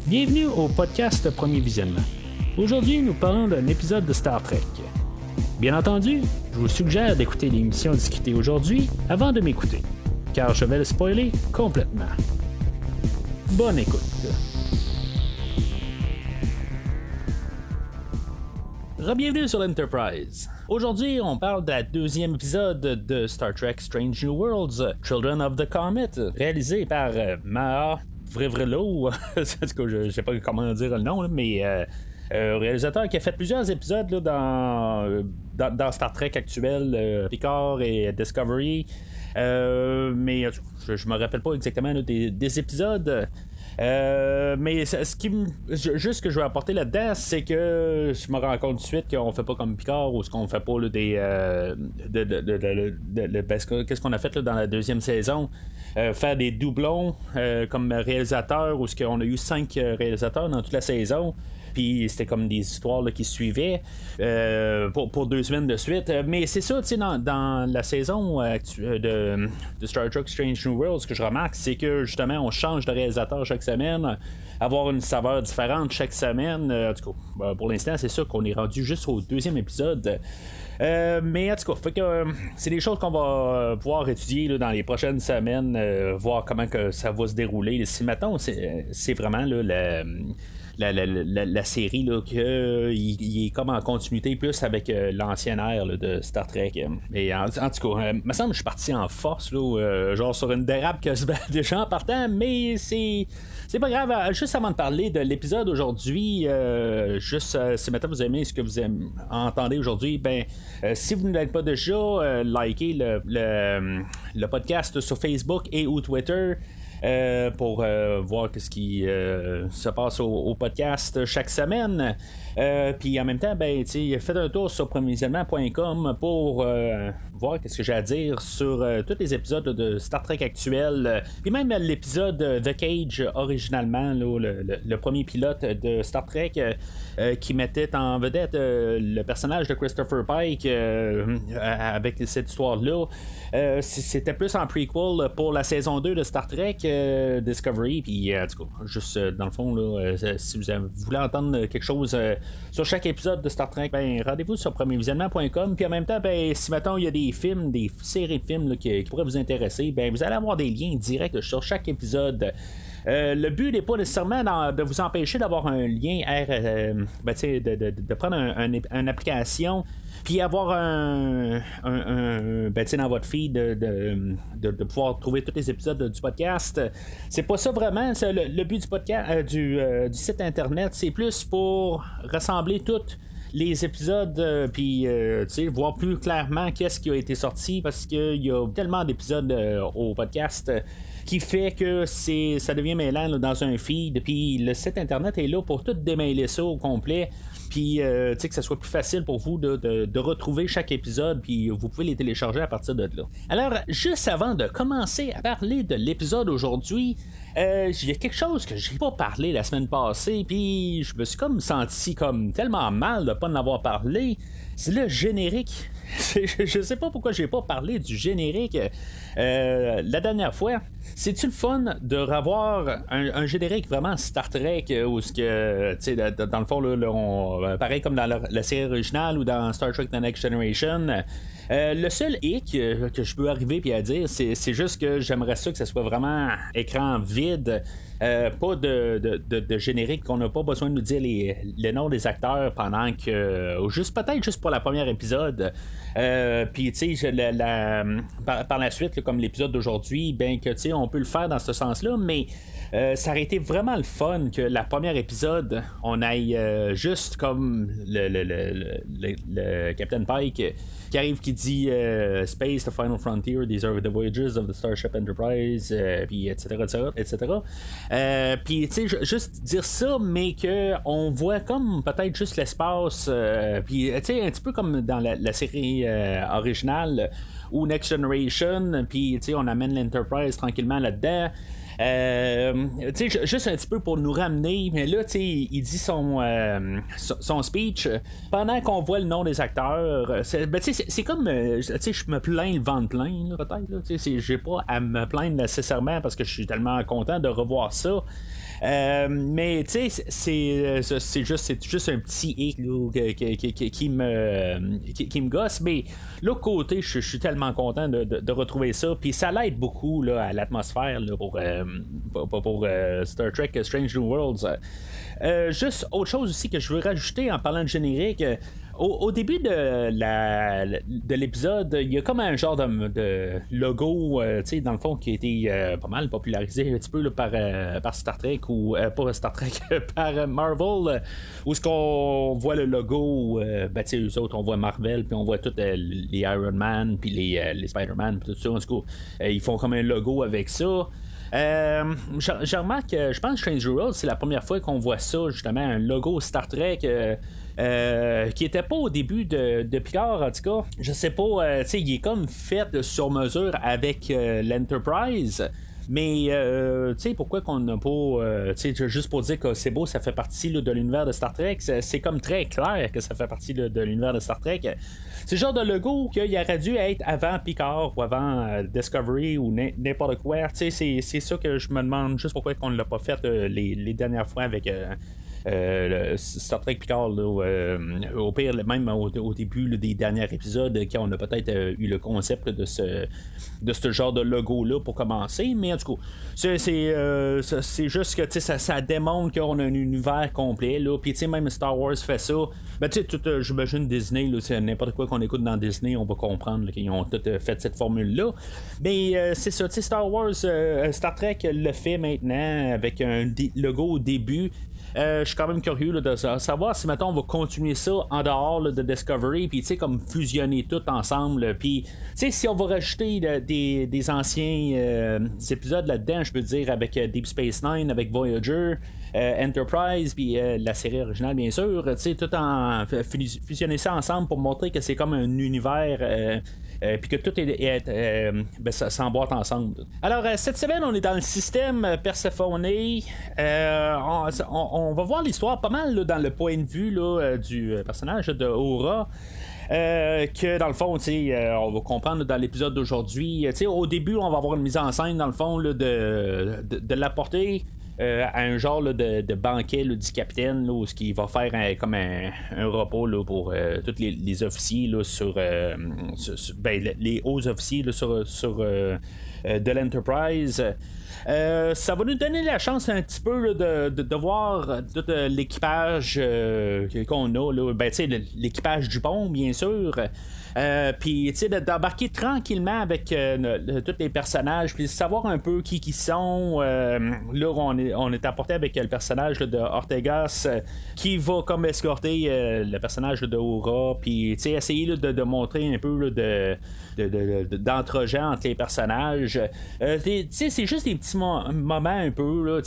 Bienvenue au podcast Premier Visionnement. Aujourd'hui, nous parlons d'un épisode de Star Trek. Bien entendu, je vous suggère d'écouter l'émission discutée aujourd'hui avant de m'écouter, car je vais le spoiler complètement. Bonne écoute. Bienvenue sur l'Enterprise. Aujourd'hui, on parle de la deuxième épisode de Star Trek Strange New Worlds, Children of the Comet, réalisé par Maha Vrevelo. Je sais pas comment dire le nom, là, mais réalisateur qui a fait plusieurs épisodes là, dans Star Trek actuel, Picard et Discovery. Mais je me rappelle pas exactement là, des épisodes. Mais juste ce que je veux apporter là-dedans, c'est que je me rends compte tout de suite qu'on fait pas comme Picard ou ce qu'on fait pas là, qu'est-ce qu'on a fait là, dans la deuxième saison, faire des doublons comme réalisateur, où on a eu 5 réalisateurs dans toute la saison. Puis c'était comme des histoires là, qui suivaient pour 2 semaines de suite. Mais c'est ça, tu sais, dans la saison de Star Trek Strange New Worlds, ce que je remarque, c'est que justement, on change de réalisateur chaque semaine, avoir une saveur différente chaque semaine. En tout cas, pour l'instant, c'est ça qu'on est rendu juste au 2e épisode. Mais en tout cas, c'est des choses qu'on va pouvoir étudier là, dans les prochaines semaines, voir comment que ça va se dérouler. Si maintenant, c'est vraiment là, la série là, il est comme en continuité plus avec l'ancienne ère là, de Star Trek. Et en tout cas, me semble que je suis parti en force là, genre sur une dérape que déjà en partant, mais c'est pas grave. Juste avant de parler de l'épisode aujourd'hui, si maintenant vous aimez ce que vous entendez aujourd'hui, si vous ne l'êtes pas déjà, likez le podcast sur Facebook et ou Twitter. Pour voir ce qui se passe au podcast chaque semaine. Puis en même temps, faites un tour sur premiervisionnement.com pour voir ce que j'ai à dire sur tous les épisodes de Star Trek actuels. Puis même l'épisode The Cage, originalement, là, le premier pilote de Star Trek, qui mettait en vedette le personnage de Christopher Pike avec cette histoire-là. C'était plus en prequel pour la saison 2 de Star Trek Discovery. Puis en tout cas, juste dans le fond, là, si vous voulez entendre quelque chose sur chaque épisode de Star Trek, rendez-vous sur premiervisionnement.com. Puis en même temps, si maintenant il y a des films, des séries de films là, qui pourraient vous intéresser, vous allez avoir des liens directs sur chaque épisode. Le but n'est pas nécessairement de vous empêcher d'avoir un lien de prendre une application puis avoir dans votre feed de pouvoir trouver tous les épisodes du podcast. C'est pas ça vraiment. C'est le but du podcast du site internet, c'est plus pour rassembler toutes les épisodes, puis voir plus clairement qu'est-ce qui a été sorti, parce qu'il y a tellement d'épisodes au podcast qui fait que ça devient mêlant là, dans un feed, puis le site internet est là pour tout démêler ça au complet, puis que ça soit plus facile pour vous de retrouver chaque épisode, puis vous pouvez les télécharger à partir de là. Alors, juste avant de commencer à parler de l'épisode aujourd'hui, il y a quelque chose que j'ai pas parlé la semaine passée, puis je me suis comme senti comme tellement mal de pas en avoir parlé. C'est le générique. Je sais pas pourquoi j'ai pas parlé du générique la dernière fois. C'est-tu le fun de revoir un générique vraiment Star Trek où dans le fond là, pareil comme dans la série originale ou dans Star Trek The Next Generation. Le seul hic que je peux arriver puis à dire, c'est juste que j'aimerais ça que ça soit vraiment écran vide. Pas de générique, qu'on n'a pas besoin de nous dire les noms des acteurs pendant que peut-être juste pour la première épisode, puis tu sais par la suite là, comme l'épisode d'aujourd'hui, que tu sais on peut le faire dans ce sens-là, mais ça aurait été vraiment le fun que la première épisode on aille juste comme le Captain Pike qui arrive, qui dit Space, the Final Frontier, these are the voyages of the Starship Enterprise, puis etc. Puis tu sais juste dire ça, mais que on voit comme peut-être juste l'espace, puis tu sais un petit peu comme dans la série originale ou Next Generation, puis tu sais on amène l'Enterprise tranquillement là-dedans. Juste un petit peu pour nous ramener, mais là il dit son speech pendant qu'on voit le nom des acteurs. C'est comme je me plains le ventre plein là, peut-être là, j'ai pas à me plaindre nécessairement parce que je suis tellement content de revoir ça. Mais tu sais, c'est juste un petit hic là, qui me gosse. Mais l'autre côté, je suis tellement content de retrouver ça. Puis ça l'aide beaucoup là, à l'atmosphère là, pour Star Trek Strange New Worlds. Juste autre chose aussi que je veux rajouter en parlant de générique. Au début de l'épisode, il y a comme un genre de logo, tu sais, dans le fond, qui a été pas mal popularisé un petit peu là, par Star Trek, ou pas Star Trek, par Marvel, où ce qu'on voit le logo, ben, tu sais, eux autres, on voit Marvel, puis on voit tous les Iron Man, puis les Spider-Man, puis tout ça, en tout cas, ils font comme un logo avec ça. Je remarque, je pense que Strange World, c'est la première fois qu'on voit ça, justement, un logo Star Trek. Qui était pas au début de Picard, en tout cas. Je sais pas, tu sais, il est comme fait sur mesure avec l'Enterprise. Mais, tu sais, pourquoi qu'on n'a pas, tu sais, juste pour dire que c'est beau, ça fait partie là, de l'univers de Star Trek, c'est comme très clair que ça fait partie là, de l'univers de Star Trek. C'est le genre de logo qu'il aurait dû être avant Picard ou avant Discovery ou n'importe quoi. Tu sais, c'est ça que je me demande juste pourquoi on ne l'a pas fait les dernières fois avec Star Trek Picard là, au pire même au début là, des derniers épisodes quand on a peut-être eu le concept de ce genre de logo là pour commencer, mais en tout cas c'est juste que ça démontre qu'on a un univers complet là, puis même Star Wars fait ça. Ben, tu sais, j'imagine Disney là, c'est n'importe quoi qu'on écoute dans Disney, on va comprendre là, qu'ils ont tout fait cette formule là, mais c'est ça, tu sais, Star Wars Star Trek le fait maintenant avec un logo au début. Je suis quand même curieux là, de savoir si maintenant on va continuer ça en dehors là, de Discovery, puis tu sais, comme fusionner tout ensemble, puis tu sais, si on va rajouter des anciens épisodes là-dedans, je peux dire avec Deep Space Nine, avec Voyager, Enterprise, puis la série originale bien sûr, tu sais, tout en fusionner ça ensemble pour montrer que c'est comme un univers. Puis que tout ça s'emboîte ensemble. Alors, cette semaine, on est dans le système Persephone. On va voir l'histoire pas mal là, dans le point de vue là, du personnage de Aura. Que dans le fond, on va comprendre là, dans l'épisode d'aujourd'hui. Au début, on va avoir une mise en scène, dans le fond, là, de l'apporter. À un genre là, de banquet là, du capitaine là, où il va faire comme un repas là, pour tous les officiers là, les hauts officiers là, sur de l'Enterprise. Ça va nous donner la chance un petit peu là, de voir tout l'équipage qu'on a là. Ben, l'équipage du pont bien sûr. Puis d'embarquer tranquillement avec tous les personnages, puis savoir un peu qui sont. Là on est apporté avec le personnage là, de Ortegas qui va comme escorter le personnage là, de Aura, puis essayer là, de montrer un peu là, d'entre-gens entre les personnages. C'est juste des petits moments un peu là,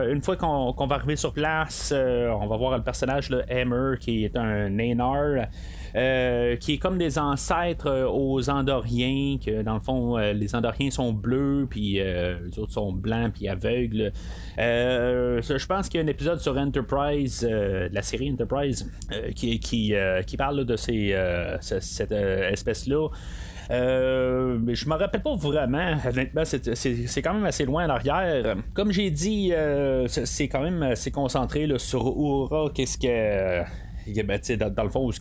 une fois qu'on va arriver sur place, on va voir le personnage là, Hammer qui est un Nanar. Qui est comme des ancêtres aux Andoriens, que dans le fond, les Andoriens sont bleus, puis les autres sont blancs, puis aveugles. Je pense qu'il y a un épisode sur Enterprise, la série Enterprise, qui parle là, de cette espèce-là. Mais je me rappelle pas vraiment. Honnêtement, c'est quand même assez loin en arrière. Comme j'ai dit, c'est quand même assez concentré là, sur Aura. Qu'est-ce que dans le fond, où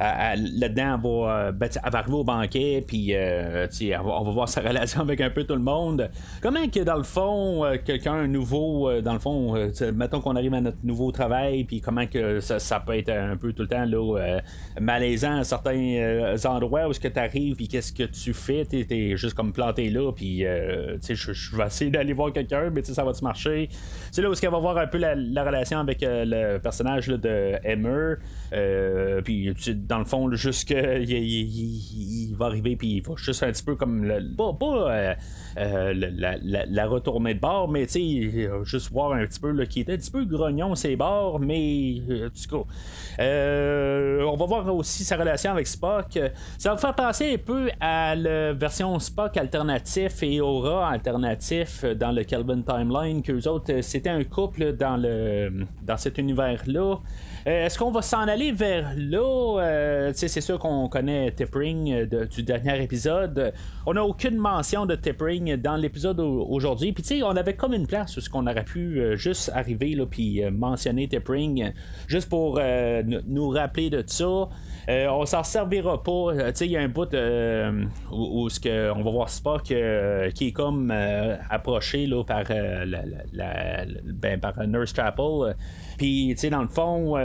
là-dedans, elle va arriver au banquet, puis on va voir sa relation avec un peu tout le monde. Comment que dans le fond, quelqu'un nouveau, dans le fond, mettons qu'on arrive à notre nouveau travail, puis comment que ça peut être un peu tout le temps là, malaisant à certains endroits où est-ce que tu arrives, puis qu'est-ce que tu fais, t'es juste comme planté là, puis je vais essayer d'aller voir quelqu'un, mais ça va-tu marcher? C'est là où est-ce qu'elle va voir un peu la relation avec le personnage là, de Emmer. Puis dans le fond juste il va arriver puis il va juste un petit peu comme la retourner de bord, mais juste voir un petit peu là, qui était un petit peu grognon ses bords, mais en tout cas on va voir aussi sa relation avec Spock. Ça va faire penser un peu à la version Spock alternatif et Aura alternatif dans le Kelvin Timeline, qu'eux autres c'était un couple dans cet univers là. Est-ce qu'on va s'en aller vers là. C'est sûr qu'on connaît T'Pring du dernier épisode. On n'a aucune mention de T'Pring dans l'épisode aujourd'hui. Puis on avait comme une place où on aurait pu juste arriver là, puis mentionner T'Pring juste pour nous rappeler de ça. On s'en servira pas. Il y a un bout où on va voir Spock qui est comme approché là, par par Nurse Chapel. Puis dans le fond,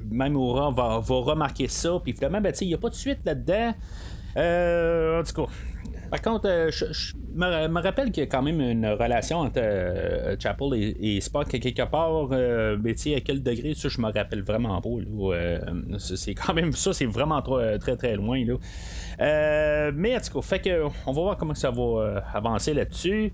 même Aura va remarquer ça. Puis finalement, il n'y a pas de suite là-dedans. En tout cas. Par contre, je me rappelle qu'il y a quand même une relation entre Chapel et Spock quelque part, mais à quel degré, ça je me rappelle vraiment pas. C'est quand même ça, c'est vraiment très très loin. Là. Mais en tout cas, fait que on va voir comment ça va avancer là-dessus.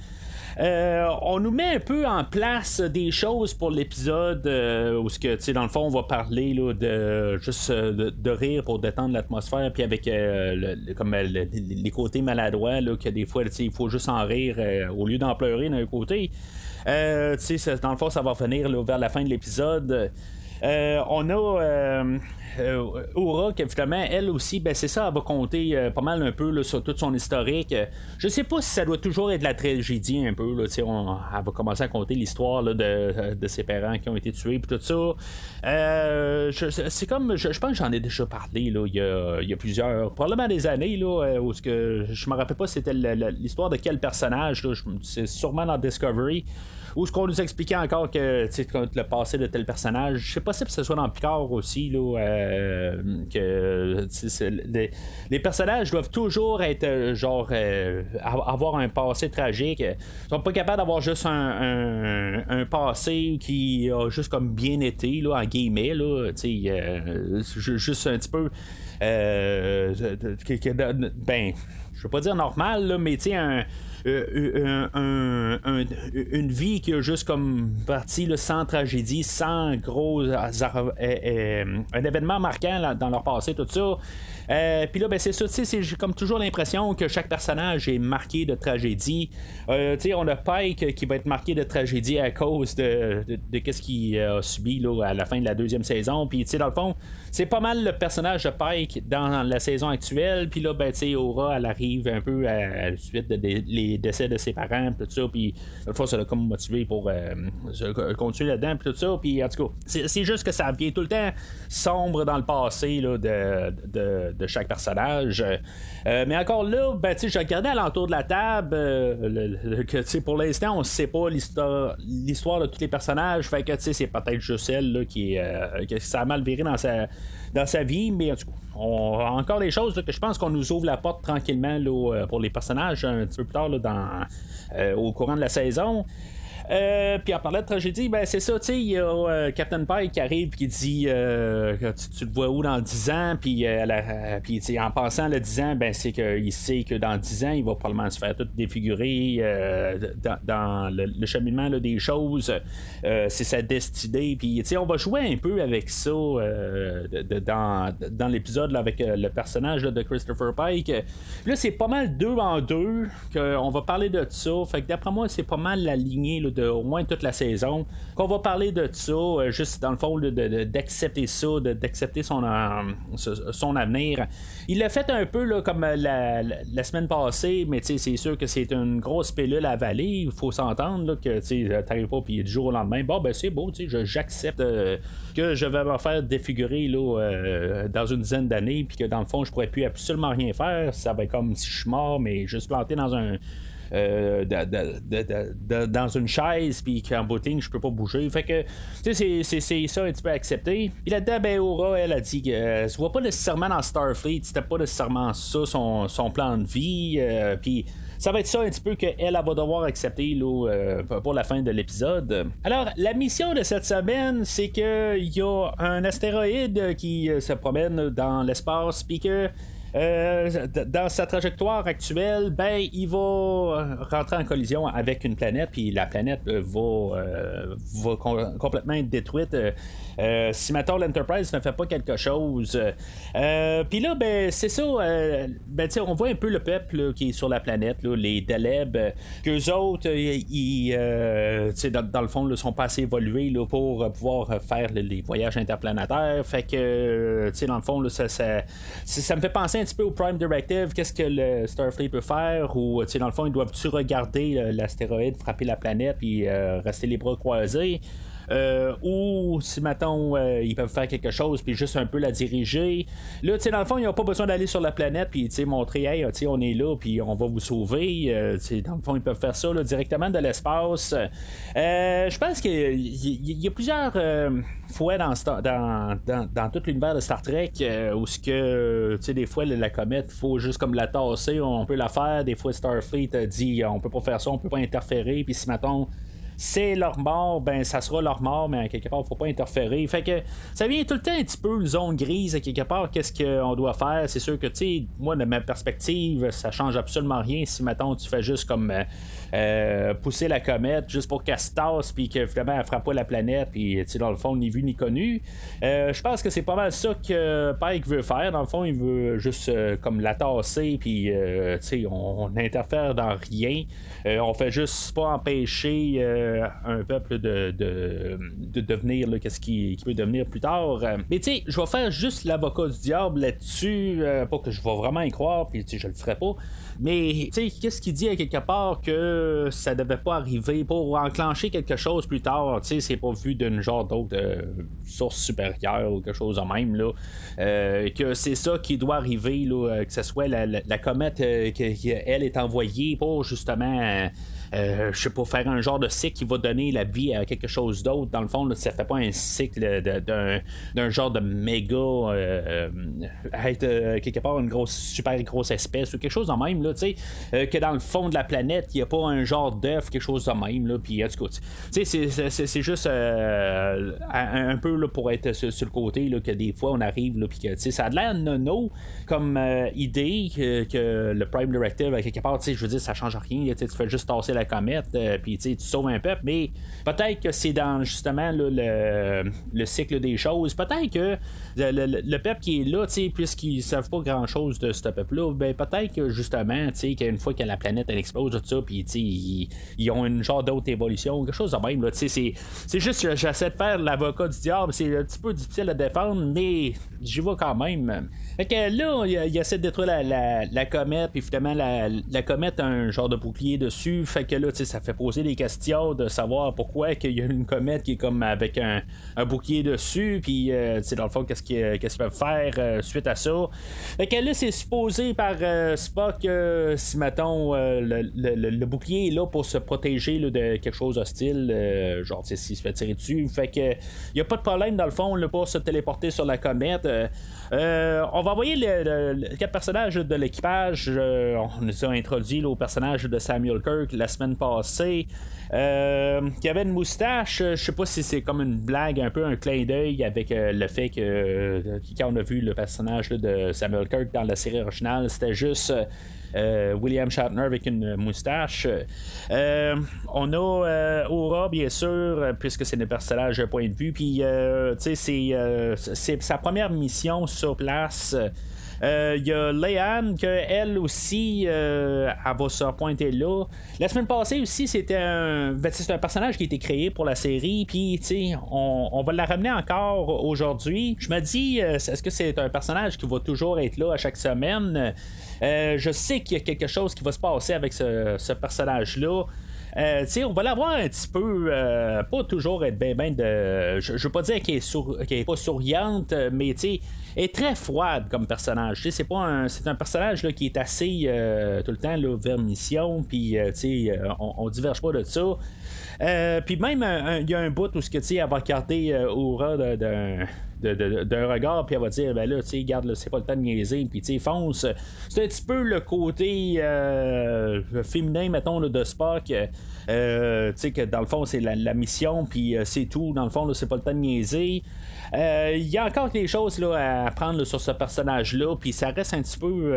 On nous met un peu en place des choses pour l'épisode où dans le fond on va parler là, de juste de rire pour détendre l'atmosphère, puis avec les côtés maladroits là, que des fois il faut juste en rire au lieu d'en pleurer d'un côté. Dans le fond ça va finir là, vers la fin de l'épisode. On a Aura qui finalement elle aussi c'est ça, elle va compter pas mal un peu là, sur tout son historique. Je sais pas si ça doit toujours être de la tragédie un peu là, elle va commencer à compter l'histoire là, de ses parents qui ont été tués puis tout ça. C'est comme je pense que j'en ai déjà parlé là, il y a plusieurs probablement des années là, où je me rappelle pas c'était l'histoire de quel personnage là, c'est sûrement dans Discovery où ce qu'on nous expliquait encore que le passé de tel personnage, c'est possible que ce soit dans Picard aussi là, que les personnages doivent toujours être avoir un passé tragique. Ils sont pas capables d'avoir juste un passé qui a juste comme bien été là, en guillemets là, juste un petit peu je veux pas dire normal là, mais une vie qui a juste comme partie là, sans tragédie, sans gros un événement marquant là, dans leur passé, tout ça. Puis là, c'est ça, j'ai comme toujours l'impression que chaque personnage est marqué de tragédie. On a Pike qui va être marqué de tragédie à cause de qu'est-ce qu'il a subi là, à la fin de la deuxième saison. Puis dans le fond, c'est pas mal le personnage de Pike dans la saison actuelle. Puis là, Aura, elle arrive un peu à la suite les décès de ses parents, tout ça. Puis une fois, ça l'a comme motivé pour continuer là-dedans, puis tout ça. Puis en tout cas, c'est juste que ça vient tout le temps sombre dans le passé là, de chaque personnage. Mais encore là, je regardais alentour de la table que pour l'instant, on ne sait pas l'histoire de tous les personnages. Fait que c'est peut-être juste elle là, que ça a mal viré dans sa vie, mais en tout cas, encore des choses là, que je pense qu'on nous ouvre la porte tranquillement là, pour les personnages un petit peu plus tard là, au courant de la saison. Puis en parlant de tragédie, c'est ça, il y a Captain Pike qui arrive et qui dit que tu te vois où dans 10 ans, puis en pensant à 10 ans, c'est qu'il sait que dans 10 ans, il va probablement se faire tout défigurer dans le cheminement là, des choses. C'est sa destinée, puis on va jouer un peu avec ça dans l'épisode là, avec le personnage là, de Christopher Pike. Là, c'est pas mal 2 en 2 qu'on va parler de ça. Fait que d'après moi, c'est pas mal la lignée là, de au moins toute la saison qu'on va parler de ça, juste dans le fond d'accepter ça, d'accepter son avenir. Il l'a fait un peu là, comme la semaine passée, mais c'est sûr que c'est une grosse pilule à avaler. Il faut s'entendre là, que t'arrives pas puis du jour au lendemain c'est beau, j'accepte que je vais me faire défigurer là, dans une dizaine d'années, puis que dans le fond je pourrais plus absolument rien faire. Ça va être comme si je suis mort mais juste planté dans un dans une chaise, puis qu'en booting je peux pas bouger. Fait que c'est ça un petit peu accepté. Puis là-dedans, Aura, elle a dit qu'elle se voit pas nécessairement dans Starfleet, c'était pas nécessairement ça son plan de vie. Puis ça va être ça un petit peu qu'elle va devoir accepter là, pour la fin de l'épisode. Alors, la mission de cette semaine, c'est qu'il y a un astéroïde qui se promène dans l'espace, puis que dans sa trajectoire actuelle, ben il va rentrer en collision avec une planète, puis la planète va complètement être détruite si maintenant l'Enterprise ne fait pas quelque chose. Puis là, ben c'est ça. Ben on voit un peu le peuple là, qui est sur la planète, là, les Deleb, qu'eux autres, dans le fond, ne sont pas assez évolués là, pour pouvoir faire les voyages interplanétaires. Fait que, dans le fond, là, ça me fait penser un petit peu au Prime Directive. Qu'est-ce que le Starfleet peut faire? Ou, dans le fond, ils doivent-tu regarder l'astéroïde frapper la planète puis rester les bras croisés? Ou si mettons ils peuvent faire quelque chose puis juste un peu la diriger là, dans le fond ils n'ont pas besoin d'aller sur la planète puis montrer hey, on est là puis on va vous sauver, dans le fond ils peuvent faire ça là, directement de l'espace. Je pense qu'il y a plusieurs fois dans tout l'univers de Star Trek où ce que des fois la comète faut juste comme la tasser, on peut la faire, des fois Starfleet dit on peut pas faire ça, on peut pas interférer, puis si mettons c'est leur mort, ben ça sera leur mort, mais à quelque part, il ne faut pas interférer. Fait que ça vient tout le temps un petit peu une zone grise à quelque part, qu'est-ce qu'on doit faire. C'est sûr que, moi, de ma perspective, ça change absolument rien si, mettons, tu fais juste comme pousser la comète juste pour qu'elle se tasse, puis que finalement, elle ne frappe pas la planète, puis, dans le fond, ni vu ni connu. Je pense que c'est pas mal ça que Pike veut faire. Dans le fond, il veut juste comme la tasser, puis, on n'interfère dans rien. On fait juste pas empêcher un peuple de devenir qu'est-ce qui peut devenir plus tard. Mais je vais faire juste l'avocat du diable là-dessus, pas que je vais vraiment y croire, puis je le ferai pas. Mais qu'est-ce qu'il dit à quelque part que ça devait pas arriver pour enclencher quelque chose plus tard? C'est pas vu d'une genre d'autre source supérieure ou quelque chose de même là. Que c'est ça qui doit arriver là, que ce soit la comète qu'elle est envoyée pour justement je sais pas, faire un genre de cycle qui va donner la vie à quelque chose d'autre. Dans le fond, là, ça fait pas un cycle d'un genre de méga être quelque part une super grosse espèce ou quelque chose de même là, que dans le fond de la planète, il n'y a pas un genre d'œuf, quelque chose de même là, puis en tout cas, c'est juste un peu là, pour être sur le côté là, que des fois on arrive là, puis que ça a l'air nono comme idée que le Prime Directive à quelque part, je veux dire, ça change rien, tu fais juste tasser la comète, puis tu sauves un peuple, mais peut-être que c'est dans justement là, le cycle des choses. Peut-être que le peuple qui est là, puisqu'ils ne savent pas grand chose de ce peuple-là, ben peut-être que justement, qu'une fois que la planète elle explose, tout ça, puis ils ont une genre d'autre évolution, quelque chose de même. Là, c'est juste que j'essaie de faire l'avocat du diable, c'est un petit peu difficile à défendre, mais j'y vais quand même. Fait que là, il essaie de détruire la comète, puis finalement la comète a un genre de bouclier dessus, fait que là, ça fait poser des questions de savoir pourquoi qu'il y a une comète qui est comme avec un bouclier dessus, puis dans le fond, qu'est-ce qu'ils peuvent faire suite à ça. Fait que là, c'est supposé par Spock si mettons le bouclier est là pour se protéger là, de quelque chose hostile, genre s'il se fait tirer dessus. Fait que il n'y a pas de problème dans le fond là, pour se téléporter sur la comète. On va envoyer les 4 personnages de l'équipage. On nous a introduit là, au personnage de Samuel Kirk la semaine passée, qui avait une moustache. Je sais pas si c'est comme une blague, un peu un clin d'œil avec le fait que quand on a vu le personnage là, de Samuel Kirk dans la série originale, c'était juste William Shatner avec une moustache. On a Aura, bien sûr, puisque c'est le personnage point de vue. Puis, c'est sa première mission sur place. Il y a Leanne, qu'elle aussi, elle va se pointer là. La semaine passée aussi, c'est un personnage qui a été créé pour la série, puis on va la ramener encore aujourd'hui. Je me dis, est-ce que c'est un personnage qui va toujours être là à chaque semaine? Je sais qu'il y a quelque chose qui va se passer avec ce personnage-là. On va l'avoir un petit peu, pas toujours être bien de. Je veux pas dire qu'elle est pas souriante, mais elle est très froide comme personnage. C'est un personnage là, qui est assez tout le temps là, vers mission, puis on diverge pas de ça. Puis même il y a un bout où elle va regarder Aura d'un regard, puis elle va dire, ben là, tu sais, regarde, là, c'est pas le temps de niaiser, puis tu sais, fonce. C'est un petit peu le côté féminin, mettons, là, de Spock. Tu sais, que dans le fond, c'est la mission, puis c'est tout. Dans le fond, là, c'est pas le temps de niaiser. Il y a encore des choses là, à apprendre là, sur ce personnage-là, puis ça reste un petit peu,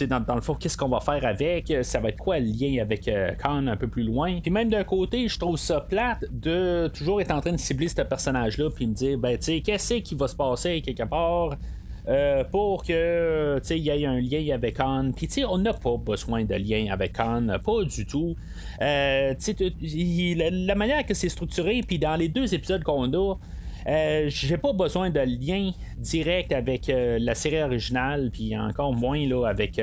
dans le fond, qu'est-ce qu'on va faire avec, ça va être quoi le lien avec Khan un peu plus loin. Puis même d'un côté, je trouve ça plate de toujours être en train de cibler ce personnage-là, puis me dire, ben, tu sais, qu'est-ce qui va se passer quelque part. Pour que il y ait un lien avec Khan. Puis on n'a pas besoin de lien avec Khan, pas du tout. La manière que c'est structuré, puis dans les 2 épisodes qu'on a, j'ai pas besoin de lien direct avec la série originale, puis encore moins là, avec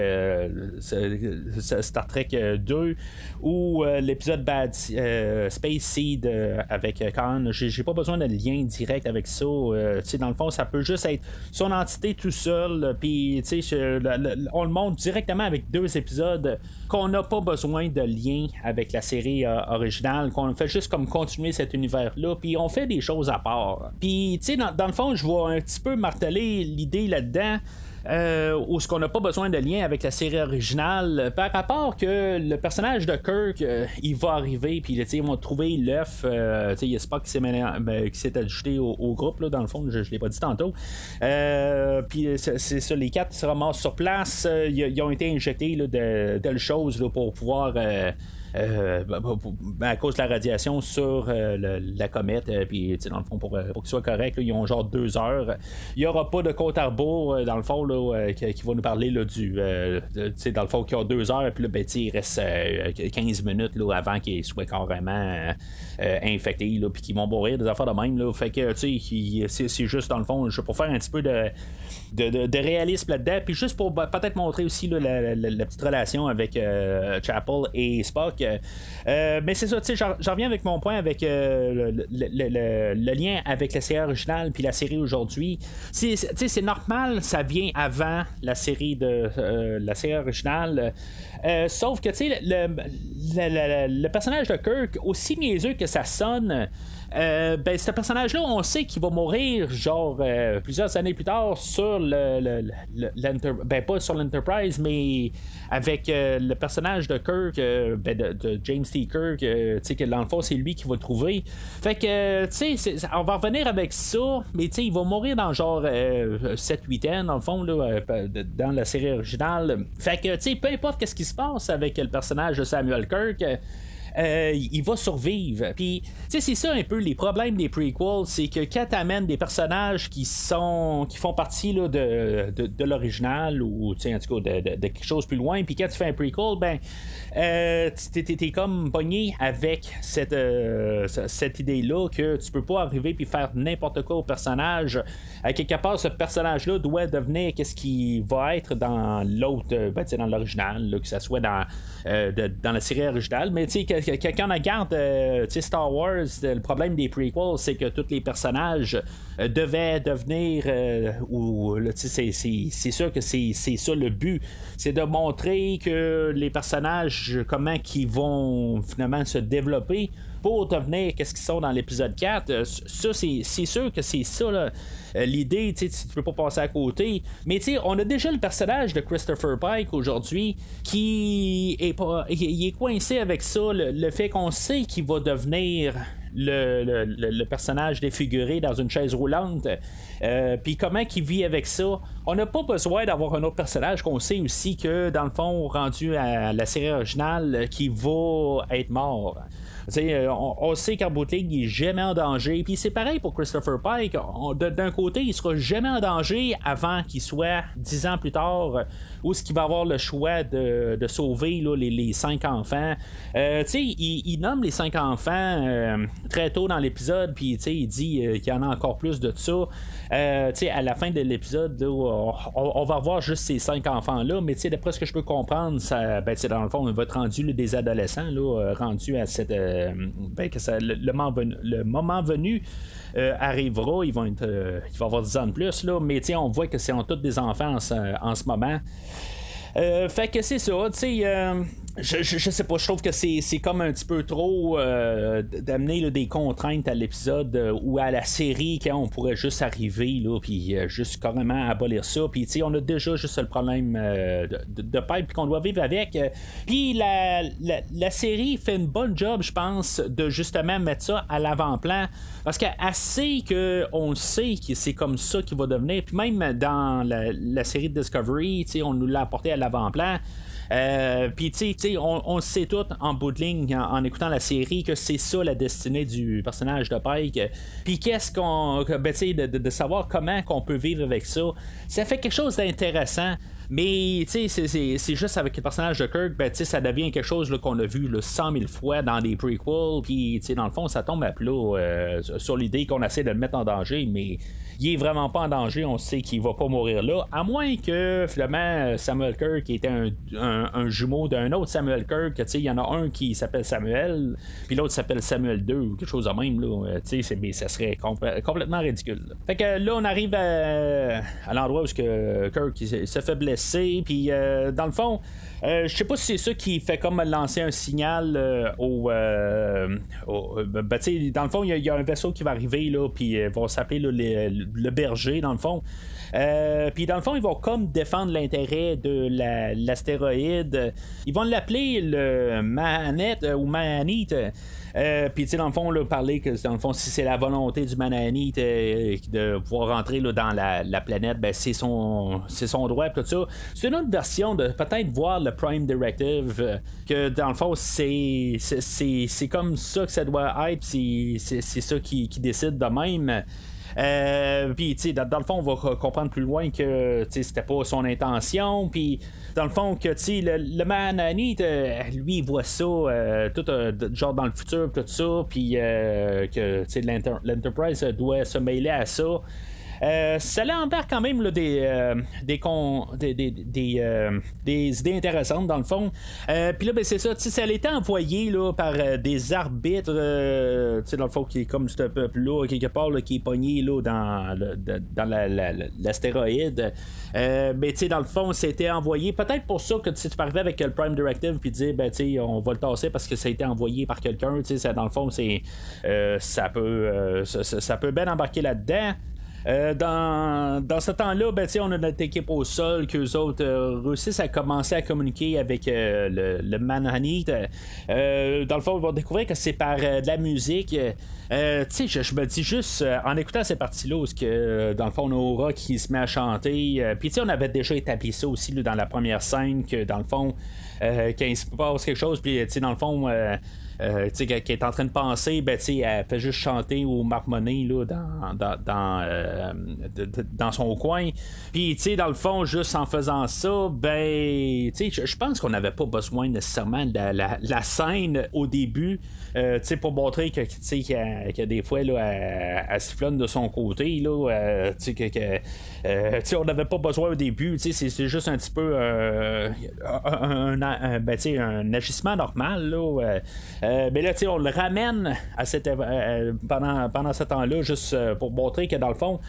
Star Trek 2 ou l'épisode Bad Space Seed avec Khan. J'ai pas besoin de lien direct avec ça. Dans le fond, ça peut juste être son entité tout seul, puis on le montre directement avec 2 épisodes qu'on n'a pas besoin de lien avec la série originale, qu'on fait juste comme continuer cet univers-là, puis on fait des choses à part. Puis, tu sais, dans le fond, je vois un petit peu marteler l'idée là-dedans. Où ce qu'on n'a pas besoin de lien avec la série originale par rapport que le personnage de Kirk il va arriver puis ils vont trouver l'œuf, il y a Spock qui s'est ajouté au groupe là, dans le fond, je l'ai pas dit tantôt, puis c'est ça, les 4 se ramassent sur place, ils ont été injectés là, de telles choses là, pour pouvoir à cause de la radiation sur la comète, puis dans le fond pour qu'il soit correct là, ils ont genre 2 heures. Il n'y aura pas de compte à rebours dans le fond là, qui va nous parler là, dans le fond qu'il y a 2 heures, puis là ben, il reste 15 minutes là, avant qu'ils soient carrément infectés, puis qu'ils vont mourir, des affaires de même là. Fait que c'est juste dans le fond, je vais pour faire un petit peu de réalisme là-dedans, puis juste pour peut-être montrer aussi là, la petite relation avec Chapel et Spock. Mais c'est ça, tu sais, j'en reviens avec mon point avec le lien avec la série originale puis la série aujourd'hui. C'est normal, ça vient avant la série la série originale. Sauf que, tu sais, le personnage de Kirk, aussi niaiseux que ça sonne, ben ce personnage-là, on sait qu'il va mourir genre plusieurs années plus tard sur pas sur l'Enterprise, mais avec le personnage de Kirk, de James T. Kirk, tu sais que dans le fond c'est lui qui va le trouver. Fait que tu sais, on va revenir avec ça, mais tu sais il va mourir dans genre 7-8 ans dans le fond là, dans la série originale. Fait que tu sais peu importe qu'est-ce qui se passe avec le personnage de Samuel Kirk. Il va survivre. Puis, tu sais, c'est ça un peu les problèmes des prequels, c'est que quand t'amènes des personnages qui font partie là, de l'original ou, tu sais, en tout cas, de quelque chose plus loin, puis quand tu fais un prequel, ben, t'es comme pogné avec cette idée-là que tu peux pas arriver puis faire n'importe quoi au personnage. À quelque part, ce personnage-là doit devenir qu'est-ce qui va être dans l'autre, dans l'original, là, que ça soit dans la série originale, mais tu sais, quand on regarde Star Wars, le problème des prequels, c'est que tous les personnages devaient devenir c'est sûr que c'est ça le but, c'est de montrer que les personnages comment qu'ils vont finalement se développer pour devenir qu'est-ce qu'ils sont dans l'épisode 4. Ça, c'est sûr que c'est ça là. L'idée, tu peux pas passer à côté. Mais on a déjà le personnage de Christopher Pike aujourd'hui qui il est coincé avec ça, le fait qu'on sait qu'il va devenir le personnage défiguré dans une chaise roulante. Puis comment qu'il vit avec ça. On n'a pas besoin d'avoir un autre personnage qu'on sait aussi que dans le fond rendu à la série originale qui va être mort. On sait qu'en bout de ligne, il est jamais en danger. Puis c'est pareil pour Christopher Pike. D'un côté, il sera jamais en danger avant qu'il soit 10 ans plus tard, où ce qu'il va avoir le choix de sauver là, les 5 enfants. Il nomme les 5 enfants très tôt dans l'épisode, puis il dit qu'il y en a encore plus de ça. À la fin de l'épisode, là, on va revoir juste ces 5 enfants-là, mais d'après ce que je peux comprendre, ça, dans le fond, on va être rendu là, des adolescents, là, rendus à cette. Le moment venu arrivera, il va avoir 10 ans de plus, là, mais on voit que c'est tous des enfants en ce moment. Fait que c'est ça, je sais pas, je trouve que c'est comme un petit peu trop d'amener là, des contraintes à l'épisode ou à la série quand on pourrait juste arriver là, puis juste carrément abolir ça. Puis on a déjà juste le problème de pipe qu'on doit vivre avec. Puis la série fait une bonne job, je pense, de justement mettre ça à l'avant-plan. Parce qu'elle sait qu'on sait que c'est comme ça qu'il va devenir. Puis même dans la série de Discovery, on nous l'a apporté à l'avant-plan. Puis tu sais, on sait tout en bout de ligne en écoutant la série que c'est ça la destinée du personnage de Pike. Puis qu'est-ce qu'on, ben, tu sais, de savoir comment qu'on peut vivre avec ça, ça fait quelque chose d'intéressant. Mais tu sais, c'est juste avec le personnage de Kirk, ben, ça devient quelque chose là, qu'on a vu là, 100 000 fois dans des prequels. Puis dans le fond, ça tombe à plat sur l'idée qu'on essaie de le mettre en danger, mais il est vraiment pas en danger. On sait qu'il va pas mourir là, à moins que finalement Samuel Kirk était un jumeau d'un autre Samuel Kirk. Il y en a un qui s'appelle Samuel, puis l'autre s'appelle Samuel 2 ou quelque chose de même là. Mais ça serait complètement ridicule. Fait que là, on arrive à l'endroit où Kirk il se fait blesser, puis dans le fond, je sais pas si c'est ça qui fait comme lancer un signal ben, dans le fond, il y a un vaisseau qui va arriver, là, puis vont s'appeler là, le berger, dans le fond. Puis dans le fond, ils vont comme défendre l'intérêt de l'astéroïde. Ils vont l'appeler le Manette ou Manite. Puis tu sais, dans le fond, là, parler que dans le fond, si c'est la volonté du Mananite de pouvoir rentrer là, dans la planète, ben c'est son droit, tout ça. C'est une autre version de peut-être voir le Prime Directive, que dans le fond, c'est comme ça que ça doit être, c'est ça qui décide de même. Puis, tu sais, dans le fond, on va comprendre plus loin que c'était pas son intention. Puis, dans le fond, que le Mananite, lui, il voit ça tout genre dans le futur, tout ça. Puis, que l'Enterprise doit se mêler à ça. Ça l'embarque quand même là, des idées intéressantes dans le fond. Puis là, ben, c'est ça, ça a été envoyé là, par des arbitres, dans le fond, qui est comme ce peuple-là, quelque part, là, qui est pogné là, dans l'astéroïde. Ben, dans le fond, c'était envoyé. Peut-être pour ça que tu peux arriver avec le Prime Directive puis dire, ben, on va le tasser parce que ça a été envoyé par quelqu'un. Dans le fond, ça peut bien embarquer là-dedans. Dans ce temps-là, ben, on a notre équipe au sol, qu'eux autres réussissent à commencer à communiquer avec le Manhanit. Dans le fond, ils vont découvrir que c'est par de la musique. Je me dis juste, en écoutant ces parties-là, où dans le fond, on a Aura qui se met à chanter. Puis on avait déjà établi ça aussi là, dans la première scène, que dans le fond, quand il se passe quelque chose, puis dans le fond... qui est en train de penser, ben, elle fait juste chanter ou marmonner là, dans son coin. Puis, dans le fond, juste en faisant ça, ben, je pense qu'on n'avait pas besoin nécessairement de la scène au début, pour montrer que, que des fois, là, elle sifflonne de son côté, là, on n'avait pas besoin au début, c'est juste un petit peu un agissement normal, là. Mais là, on le ramène à pendant ce temps-là, juste pour montrer que dans le fond,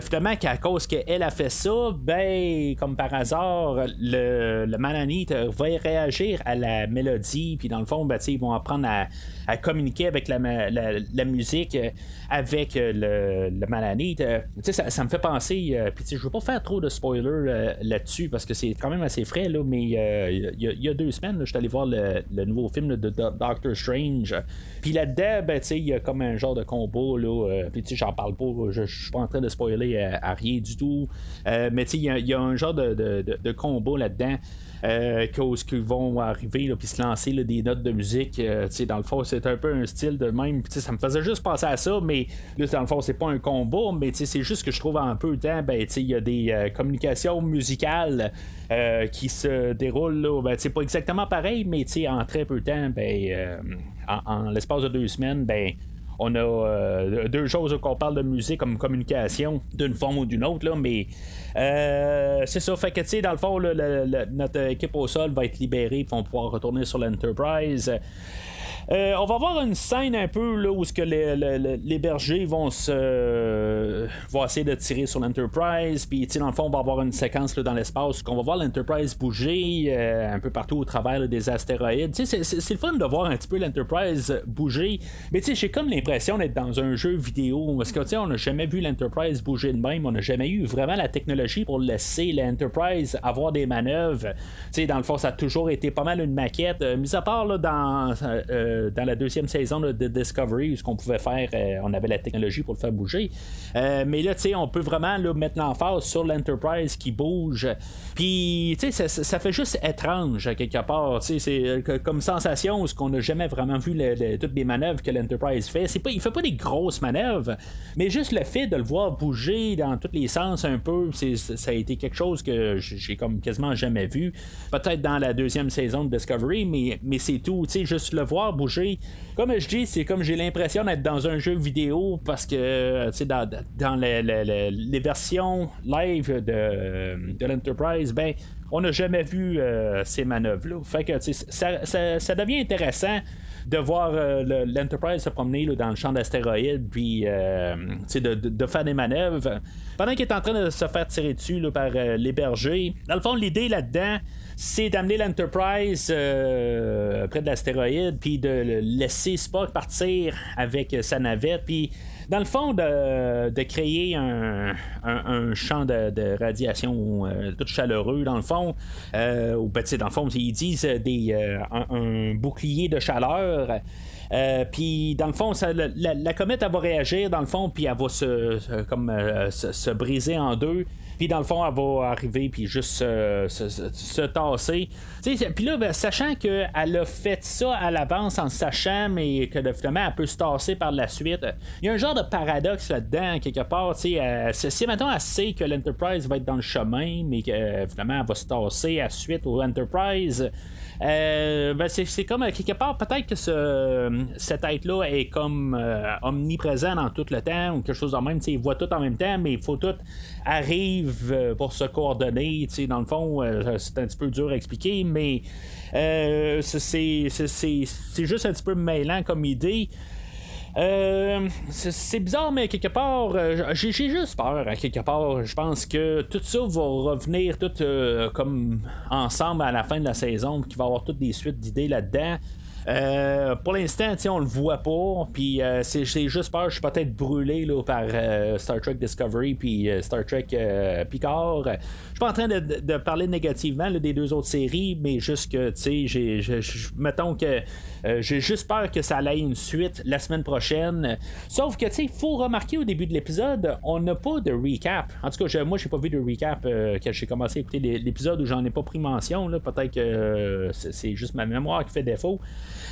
finalement, qu'à cause qu'elle a fait ça, ben, comme par hasard, le Mananite va réagir à la mélodie, puis dans le fond, ben, ils vont apprendre à communiquer avec la musique avec le Mananite. Ça me fait penser, puis je veux pas faire trop de spoilers là-dessus, parce que c'est quand même assez frais, là, mais il y a 2 semaines, je suis allé voir le nouveau film là, de Doctor Strange. Puis là-dedans, ben, il y a comme un genre de combat, là, puis j'en parle pas, je suis pas en train de spoiler à rien du tout. Mais il y a un genre de combat là-dedans. Qu'ils vont arriver puis se lancer là, des notes de musique, dans le fond c'est un peu un style de même, ça me faisait juste penser à ça, mais là dans le fond c'est pas un combat, mais c'est juste que je trouve en peu de temps, ben, il y a des communications musicales qui se déroulent là, ben, pas exactement pareil, mais en très peu de temps, ben, en l'espace de 2 semaines, ben, on a 2 choses qu'on parle de musique comme communication d'une forme ou d'une autre, là, mais c'est ça, fait que dans le fond là, notre équipe au sol va être libérée et vont pouvoir retourner sur l'Enterprise. On va voir une scène un peu là, où ce que les bergers vont essayer de tirer sur l'Enterprise, puis dans le fond on va avoir une séquence là, dans l'espace où on va voir l'Enterprise bouger un peu partout au travers là, des astéroïdes. C'est le fun de voir un petit peu l'Enterprise bouger, mais j'ai comme l'impression d'être dans un jeu vidéo parce que on n'a jamais vu l'Enterprise bouger de même, on n'a jamais eu vraiment la technologie pour laisser l'Enterprise avoir des manœuvres. Dans le fond ça a toujours été pas mal une maquette, mis à part là, dans la deuxième saison là, de Discovery où ce qu'on pouvait faire, on avait la technologie pour le faire bouger, mais là on peut vraiment là, mettre l'emphase sur l'Enterprise qui bouge, puis ça fait juste étrange à quelque part, c'est comme sensation où ce qu'on n'a jamais vraiment vu toutes les manœuvres que l'Enterprise fait. Il fait pas des grosses manœuvres, mais juste le fait de le voir bouger dans tous les sens un peu, ça a été quelque chose que j'ai comme quasiment jamais vu, peut-être dans la deuxième saison de Discovery, mais c'est tout, juste le voir bouger, comme je dis, c'est comme j'ai l'impression d'être dans un jeu vidéo parce que dans les versions live de l'Enterprise, ben on n'a jamais vu ces manœuvres-là. Fait que ça devient intéressant de voir l'Enterprise se promener là, dans le champ d'astéroïdes, puis de faire des manœuvres pendant qu'il est en train de se faire tirer dessus là, par les bergers. Dans le fond, l'idée là-dedans, c'est d'amener l'Enterprise près de l'astéroïde, puis de laisser Spock partir avec sa navette, puis dans le fond de créer un champ de radiation tout chaleureux dans le fond, ou dans le fond ils disent un bouclier de chaleur. Puis dans le fond la comète elle va réagir dans le fond, puis elle va se briser en deux, puis dans le fond elle va arriver puis juste se tasser. Puis là sachant qu'elle a fait ça à l'avance en sachant, mais que finalement elle peut se tasser par la suite, il y a un genre de paradoxe là-dedans quelque part. Si maintenant elle sait que l'Enterprise va être dans le chemin, mais que finalement elle va se tasser à suite au Enterprise, c'est comme quelque part peut-être que cette être-là est comme omniprésent dans tout le temps ou quelque chose de même, il voit tout en même temps, mais il faut tout arrive pour se coordonner, dans le fond c'est un petit peu dur à expliquer, mais c'est juste un petit peu mêlant comme idée. C'est bizarre, mais quelque part, j'ai juste peur. À quelque part, je pense que tout ça va revenir tout comme ensemble à la fin de la saison, qu'il va y avoir toutes des suites d'idées là-dedans. Pour l'instant, on le voit pas, puis j'ai juste peur, je suis peut-être brûlé là, par Star Trek Discovery puis Star Trek Picard. Je suis pas en train de parler négativement là, des deux autres séries, mais juste que mettons que j'ai juste peur que ça aille une suite la semaine prochaine. Sauf que il faut remarquer au début de l'épisode, on n'a pas de recap. En tout cas, moi j'ai pas vu de recap quand j'ai commencé à écouter l'épisode où j'en ai pas pris mention. Là. Peut-être que c'est juste ma mémoire qui fait défaut.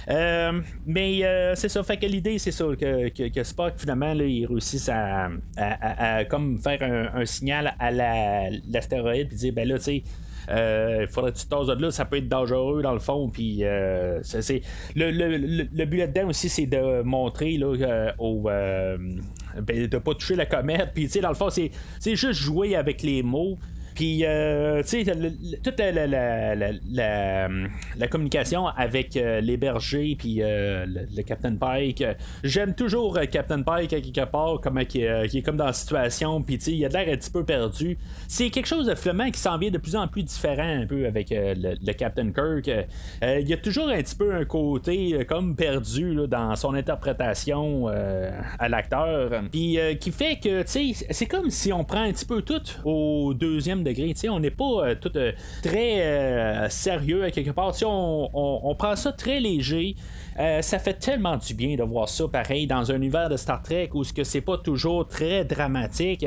Mais c'est ça, fait que l'idée c'est ça que Spock finalement là, il réussit à comme faire un signal à l'astéroïde puis dire ben là tu sais il faudrait que tu te tasses de là, ça peut être dangereux dans le fond, puis le but là-dedans aussi c'est de montrer là, de pas toucher la comète, puis tu sais dans le fond c'est juste jouer avec les mots. Puis, tu sais, toute la communication avec les bergers, puis le Captain Pike. J'aime toujours Captain Pike à quelque part, comment qui est comme dans la situation, puis tu sais, il a l'air un petit peu perdu. C'est quelque chose de finalement qui s'en vient de plus en plus différent un peu avec le Captain Kirk. Il y a toujours un petit peu un côté comme perdu là, dans son interprétation à l'acteur, puis qui fait que, tu sais, c'est comme si on prend un petit peu tout au deuxième degré, on n'est pas tout très sérieux à quelque part, on prend ça très léger. Ça fait tellement du bien de voir ça pareil dans un univers de Star Trek où ce que c'est pas toujours très dramatique,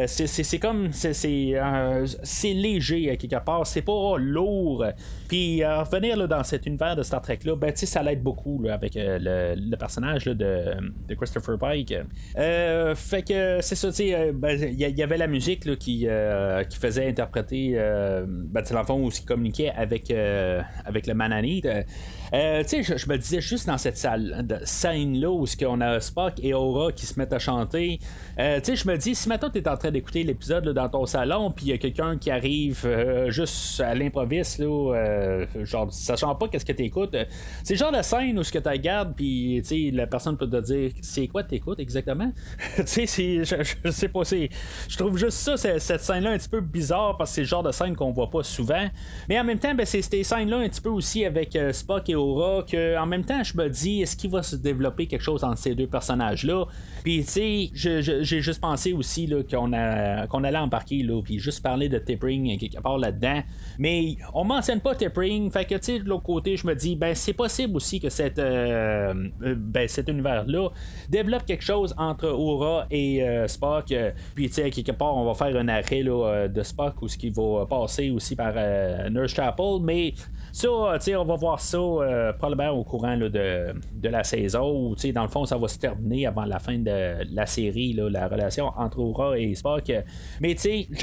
c'est comme c'est léger à quelque part, c'est pas lourd, puis revenir là, dans cet univers de Star Trek là, ben tu sais ça l'aide beaucoup là, avec le personnage là, de Christopher Pike, fait que c'est ça, tu sais il y avait la musique là, qui qui faisait interpréter dans le fond, où il communiquait avec le Mananite. Je me disais juste dans cette scène-là où on a Spock et Aura qui se mettent à chanter, je me dis, si maintenant tu es en train d'écouter l'épisode là, dans ton salon, puis il y a quelqu'un qui arrive juste à l'improviste, genre sachant pas qu'est-ce que tu écoutes, c'est le genre de scène où ce que tu regardes, puis la personne peut te dire c'est quoi tu écoutes exactement. Je sais pas, je trouve juste ça, cette scène-là un petit peu bizarre parce que c'est le genre de scène qu'on voit pas souvent. Mais en même temps, c'est ces scènes-là un petit peu aussi avec Spock et Aura que en même temps, je me dis, est-ce qu'il va se développer quelque chose entre ces deux personnages-là? Puis j'ai juste pensé aussi là, qu'on allait embarquer là, puis juste parler de T'Pring quelque part là-dedans. Mais on mentionne pas T'Pring, fait que de l'autre côté, je me dis, c'est possible aussi que cet univers-là développe quelque chose entre Aura et Spock. Puis quelque part, on va faire un arrêt là, de Spock où ce qui va passer aussi par Nurse Chapel, mais ça, on va voir ça probablement au courant là, de la saison où dans le fond ça va se terminer avant la fin de la série, là, la relation entre Aura et Spock. Mais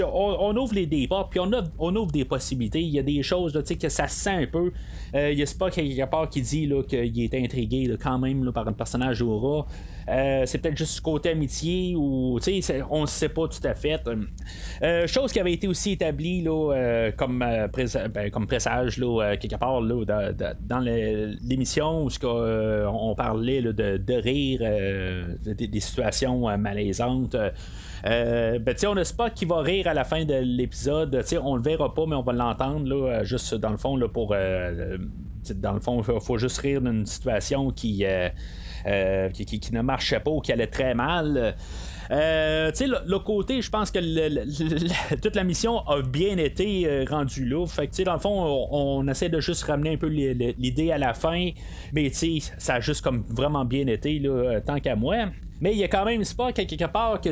on ouvre des portes, puis on ouvre des possibilités. Il y a des choses là, que ça se sent un peu. Il y a Spock quelque part qui dit là, qu'il est intrigué là, quand même là, par un personnage d'Aura. C'est peut-être juste côté amitié ou on ne sait pas tout à fait. Chose qui avait été aussi établie là, comme présage là, quelque part là, dans l'émission où on parlait là, de rire des situations malaisantes. On a Spock qui va rire à la fin de l'épisode. On le verra pas, mais on va l'entendre là, juste dans le fond là, pour dans le fond, il faut juste rire d'une situation qui ne marchait pas ou qui allait très mal. Le côté, je pense que toute la mission a bien été rendue là. Fait que dans le fond, on essaie de juste ramener un peu l'idée à la fin. Mais ça a juste comme vraiment bien été là, tant qu'à moi. Mais il y a quand même Spock quelque part que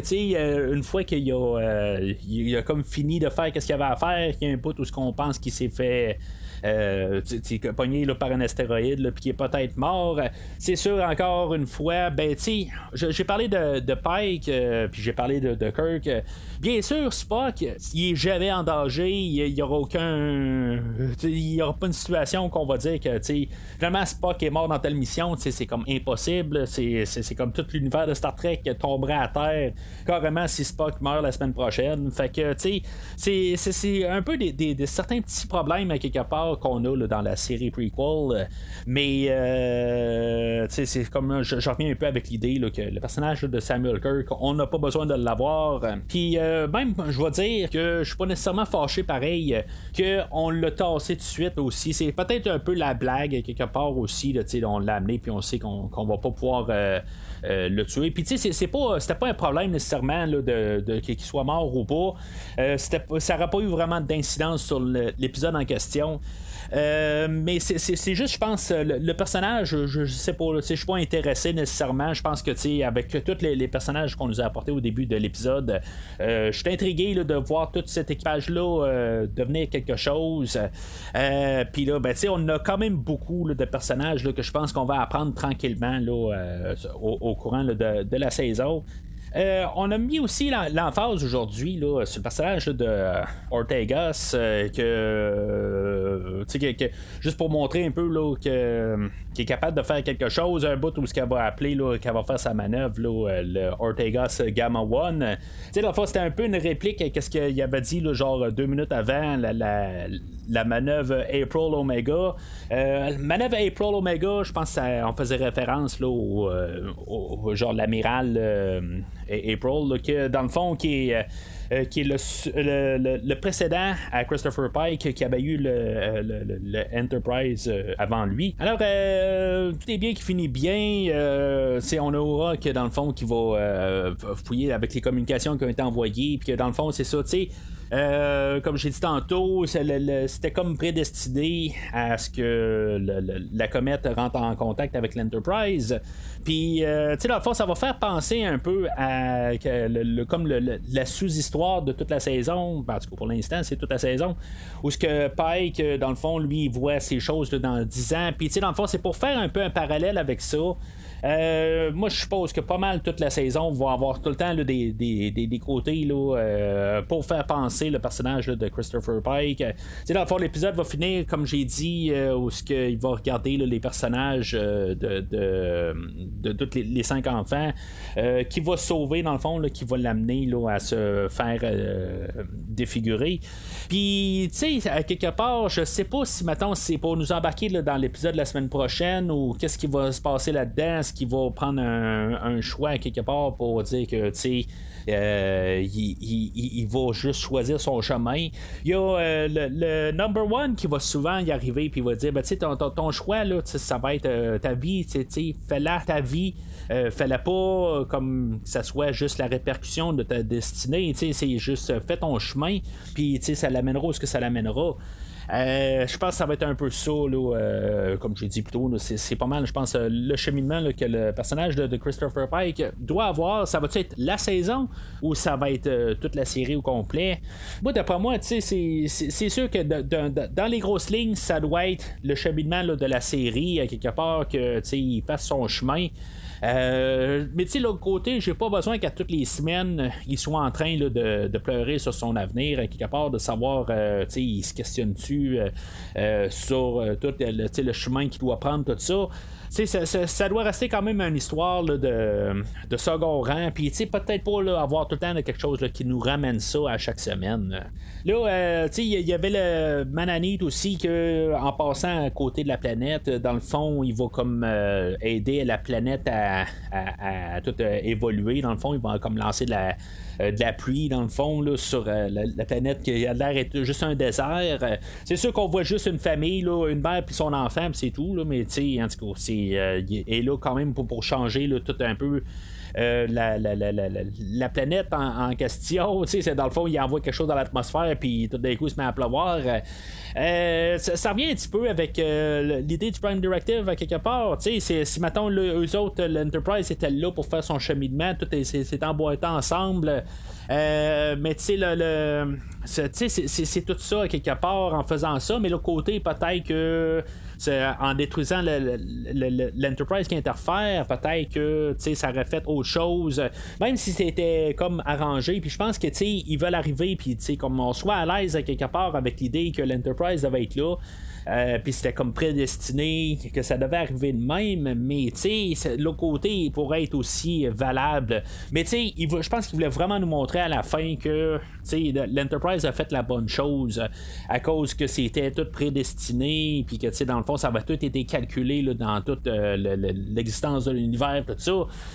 une fois qu'il a comme fini de faire ce qu'il avait à faire, qu'il y a un bout où ce qu'on pense qu'il s'est fait pogné là, par un astéroïde puis qui est peut-être mort. C'est sûr, encore une fois, j'ai parlé de Pike, puis j'ai parlé de Kirk. Bien sûr, Spock, il est jamais en danger, il y aura aucun. Il y aura pas une situation qu'on va dire que vraiment Spock est mort dans telle mission, c'est comme impossible. C'est comme tout l'univers de Star Trek tomberait à terre carrément si Spock meurt la semaine prochaine. Fait que c'est un peu des certains petits problèmes à quelque part qu'on a là, dans la série prequel, mais c'est comme je reviens un peu avec l'idée là, que le personnage de Samuel Kirk, on n'a pas besoin de l'avoir, puis même je vais dire que je suis pas nécessairement fâché pareil qu'on l'a tassé tout de suite aussi. C'est peut-être un peu la blague quelque part aussi là, on l'a amené puis on sait qu'on va pas pouvoir le tuer. Puis c'était pas un problème nécessairement là, de qu'il soit mort ou pas. Ça n'aurait pas eu vraiment d'incidence sur l'épisode en question. Mais c'est juste, je pense, le personnage, je sais pas, je suis pas intéressé nécessairement. Je pense que avec tous les personnages qu'on nous a apportés au début de l'épisode, je suis intrigué là, de voir tout cet équipage-là devenir quelque chose. Puis là, on a quand même beaucoup là, de personnages là, que je pense qu'on va apprendre tranquillement là, au courant là, de la saison. On a mis aussi l'emphase aujourd'hui là, sur le personnage là, de Ortegas juste pour montrer un peu là, qu'il est capable de faire quelque chose, un bout où ce qu'elle va appeler là, qu'elle va faire sa manœuvre là, le Ortegas Gamma One. La fois c'était un peu une réplique à ce qu'il avait dit là, genre 2 minutes avant la manœuvre April Omega. Manœuvre April Omega, je pense qu'on faisait référence là, au genre l'amiral April, là, que dans le fond qui est le précédent à Christopher Pike qui avait eu le Enterprise avant lui. Alors tout est bien qui finit bien. On aura que dans le fond qui va fouiller avec les communications qui ont été envoyées, puis que dans le fond c'est ça, tu sais. Comme j'ai dit tantôt, c'était comme prédestiné à ce que la comète rentre en contact avec l'Enterprise. Puis, dans le fond, ça va faire penser un peu à comme la sous-histoire de toute la saison. En tout cas, pour l'instant, c'est toute la saison. Où ce que Pike, dans le fond, lui, il voit ces choses là, dans 10 ans. Puis, dans le fond, c'est pour faire un peu un parallèle avec ça. Moi, je suppose que pas mal toute la saison va avoir tout le temps là, des côtés là, pour faire penser le personnage là, de Christopher Pike. Dans le fond, l'épisode va finir, comme j'ai dit, où il va regarder là, les personnages de tous les 5 enfants, qui va sauver, dans le fond, là, qui va l'amener là, à se faire défigurer. Puis, tu sais, à quelque part, je sais pas si maintenant c'est pour nous embarquer là, dans l'épisode de la semaine prochaine ou qu'est-ce qui va se passer là-dedans, est-ce qu'il va prendre un choix à quelque part pour dire que, tu sais, il va juste choisir son chemin. Il y a le number one qui va souvent y arriver puis il va dire ben, ton choix là, ça va être ta vie, fais-la ta vie, fais-la pas comme que ça soit juste la répercussion de ta destinée, c'est juste fais ton chemin puis ça l'amènera où ce que ça l'amènera. Je pense que ça va être un peu ça, là, comme j'ai dit plus tôt, là, c'est pas mal, je pense, le cheminement là, que le personnage de Christopher Pike doit avoir. Ça va être la saison ou ça va être toute la série au complet? Moi, d'après moi, c'est sûr que dans les grosses lignes, ça doit être le cheminement là, de la série, à quelque part, que il fasse son chemin. Mais tu sais, l'autre côté, j'ai pas besoin qu'à toutes les semaines, il soit en train là, de pleurer sur son avenir, quelque part, de savoir, il se questionne-tu sur tout le chemin qu'il doit prendre, tout ça. Ça doit rester quand même une histoire là, de second rang. Puis peut-être pas là, avoir tout le temps quelque chose là, qui nous ramène ça à chaque semaine. Là, il y avait le Mananite aussi que en passant à côté de la planète, dans le fond, il va comme aider la planète à tout évoluer. Dans le fond, il va comme lancer de la pluie dans le fond là, sur la planète qui a l'air d'être juste un désert. C'est sûr qu'on voit juste une famille, là, une mère puis son enfant, puis c'est tout, là, mais en tout cas, il est là quand même pour changer là, tout un peu. La planète en question, c'est dans le fond, il envoie quelque chose dans l'atmosphère, puis tout d'un coup, il se met à pleuvoir. Ça revient un petit peu avec l'idée du Prime Directive à quelque part. Si mettons, eux autres, l'Enterprise était là pour faire son cheminement, tout c'est emboîté ensemble. Mais tu sais, c'est tout ça à quelque part en faisant ça, mais l'autre côté, peut-être que en détruisant l'Enterprise qui interfère, peut-être que ça aurait fait autre chose, même si c'était comme arrangé. Puis je pense que ils veulent arriver, puis comme on soit à l'aise à quelque part avec l'idée que l'Enterprise devait être là. Puis c'était comme prédestiné que ça devait arriver de même, mais l'autre côté il pourrait être aussi valable. Mais je pense qu'il voulait vraiment nous montrer à la fin que l'Enterprise a fait la bonne chose à cause que c'était tout prédestiné, puis que dans le fond ça va tout été calculé là, dans toute l'existence de l'univers, tout ça.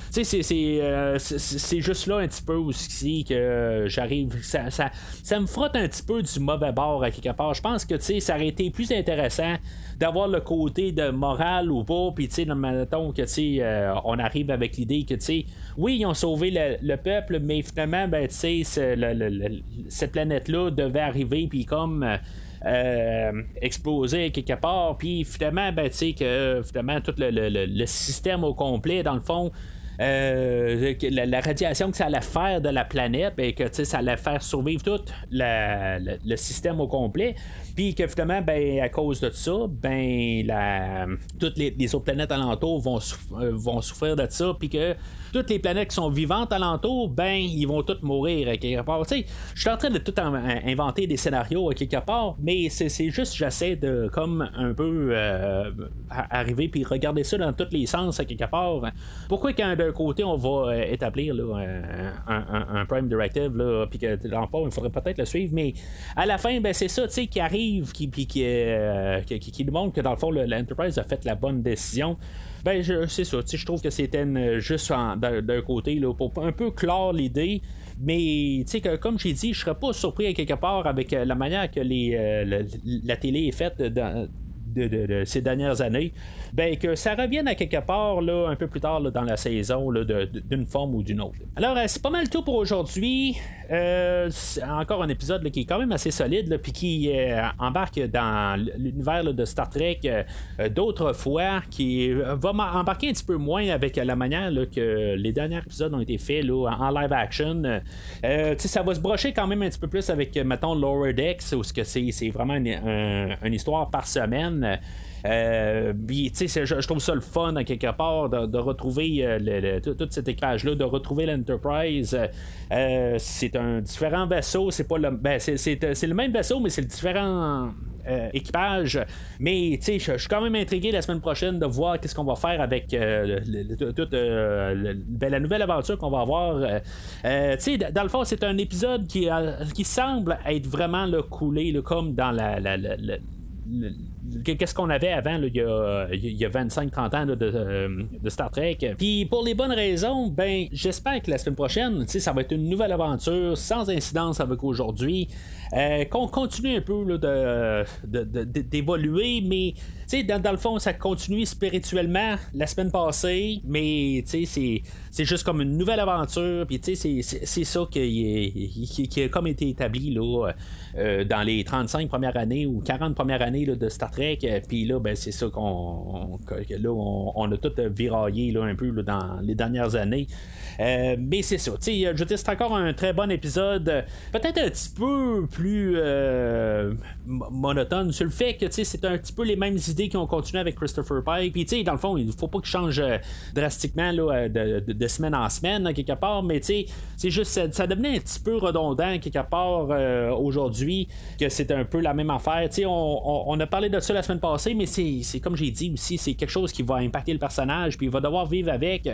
C'est juste là un petit peu aussi que j'arrive, ça me frotte un petit peu du mauvais bord à quelque part. Je pense que ça aurait été plus intéressant d'avoir le côté de morale ou pas, puis mettons que on arrive avec l'idée que oui, ils ont sauvé le peuple, mais finalement cette planète-là devait arriver puis comme exploser quelque part, puis finalement que finalement tout le système au complet dans le fond, la radiation que ça allait faire de la planète, et que ça allait faire survivre tout le système au complet, puis que finalement à cause de ça toutes les autres planètes alentours vont souffrir de ça, puis que toutes les planètes qui sont vivantes alentour, ils vont toutes mourir à quelque part. Je suis en train de tout inventer des scénarios à quelque part, mais c'est juste j'essaie de comme un peu arriver puis regarder ça dans tous les sens à quelque part. Pourquoi d'un côté on va établir là, un Prime Directive, puis que dans le fond il faudrait peut-être le suivre, mais à la fin c'est ça qui arrive, qui nous montre que dans le fond l'Enterprise a fait la bonne décision. C'est ça, je trouve que c'était juste d'un côté là, pour un peu clore l'idée. Mais comme j'ai dit, je serais pas surpris à quelque part avec la manière que la télé est faite de ces dernières années, que ça revienne à quelque part là, un peu plus tard là, dans la saison là, d'une forme ou d'une autre. Alors c'est pas mal tout pour aujourd'hui. C'est encore un épisode là, qui est quand même assez solide, puis qui embarque dans l'univers là, de Star Trek d'autres fois, qui va embarquer un petit peu moins avec la manière là, que les derniers épisodes ont été faits là, en live action. Ça va se brocher quand même un petit peu plus avec mettons Lower Decks, où c'est vraiment une histoire par semaine. Je trouve ça le fun à quelque part de retrouver tout cet équipage-là, de retrouver l'Enterprise. C'est un différent vaisseau, c'est pas le, c'est le même vaisseau, mais c'est le différent équipage. Mais je suis quand même intrigué la semaine prochaine de voir qu'est-ce qu'on va faire avec la nouvelle aventure qu'on va avoir. Dans le fond, c'est un épisode qui semble être vraiment coulé comme dans qu'est-ce qu'on avait avant là, il y a 25-30 ans là, de Star Trek. Puis pour les bonnes raisons, j'espère que la semaine prochaine, ça va être une nouvelle aventure sans incidence avec aujourd'hui. Qu'on continue un peu là, d'évoluer, mais dans le fond, ça continue spirituellement la semaine passée, mais c'est juste comme une nouvelle aventure, puis c'est ça qui a comme été établi là, dans les 35 premières années ou 40 premières années là, de Star Trek, puis là, c'est ça qu'on a tout viraillé là, un peu là, dans les dernières années. Mais c'est ça, je veux dire, c'est encore un très bon épisode, peut-être un petit peu plus monotone sur le fait que c'est un petit peu les mêmes idées qui ont continué avec Christopher Pike, puis dans le fond, il faut pas qu'il change drastiquement là, de semaine en semaine là, quelque part, mais c'est juste ça devenait un petit peu redondant quelque part aujourd'hui, que c'est un peu la même affaire. On a parlé de ça la semaine passée, mais c'est comme j'ai dit aussi, c'est quelque chose qui va impacter le personnage, puis il va devoir vivre avec.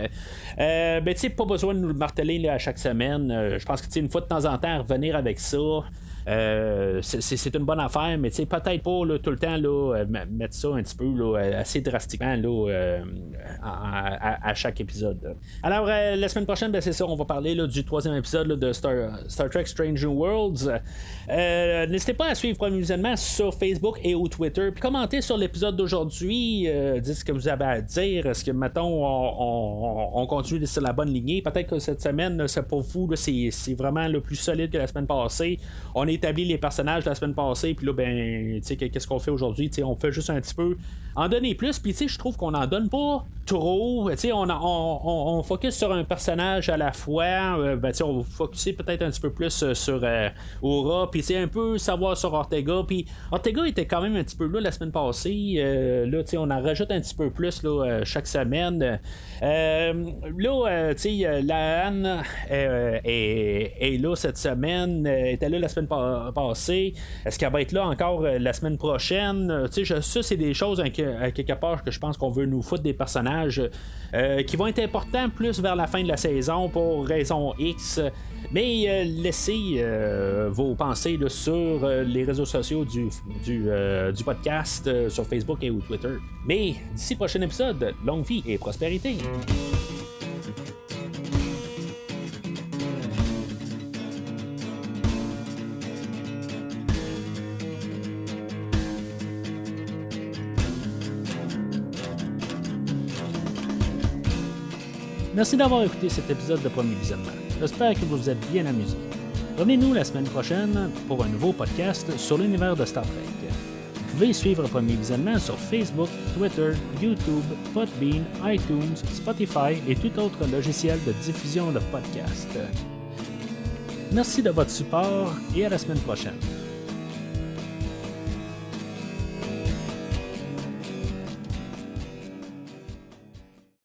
Pas besoin de nous le marteler là, à chaque semaine. Je pense que une fois de temps en temps, revenir avec ça. C'est une bonne affaire, mais peut-être pas là, tout le temps là, mettre ça un petit peu là, assez drastiquement là, à chaque épisode là. Alors la semaine prochaine, c'est ça, on va parler là, du 3e épisode là, de Star Trek Strange New Worlds. N'hésitez pas à suivre Premier Visionnement sur Facebook et au Twitter, puis commentez sur l'épisode d'aujourd'hui, dites ce que vous avez à dire. Est-ce que mettons on continue sur la bonne lignée? Peut-être que cette semaine là, c'est pour vous là, c'est vraiment le plus solide que la semaine passée. On a établi les personnages la semaine passée, puis là, qu'est-ce qu'on fait aujourd'hui? On fait juste un petit peu en donner plus, puis je trouve qu'on en donne pas trop. On focus sur un personnage à la fois. On va focuser peut-être un petit peu plus sur Aura, puis un peu savoir sur Ortega. Puis Ortega était quand même un petit peu là la semaine passée. Là, on en rajoute un petit peu plus là, chaque semaine. La Anne est là cette semaine, était là la semaine passée. Est-ce qu'elle va être là encore la semaine prochaine? Ça, c'est des choses à quelque part que je pense qu'on veut nous foutre des personnages qui vont être importants plus vers la fin de la saison pour raison X. Mais laissez vos pensées là, sur les réseaux sociaux du podcast, sur Facebook et ou Twitter. Mais d'ici le prochain épisode, longue vie et prospérité. Merci d'avoir écouté cet épisode de Premier Visionnement. J'espère que vous vous êtes bien amusés. Revenez-nous la semaine prochaine pour un nouveau podcast sur l'univers de Star Trek. Vous pouvez suivre Premier Visionnement sur Facebook, Twitter, YouTube, Podbean, iTunes, Spotify et tout autre logiciel de diffusion de podcasts. Merci de votre support et à la semaine prochaine.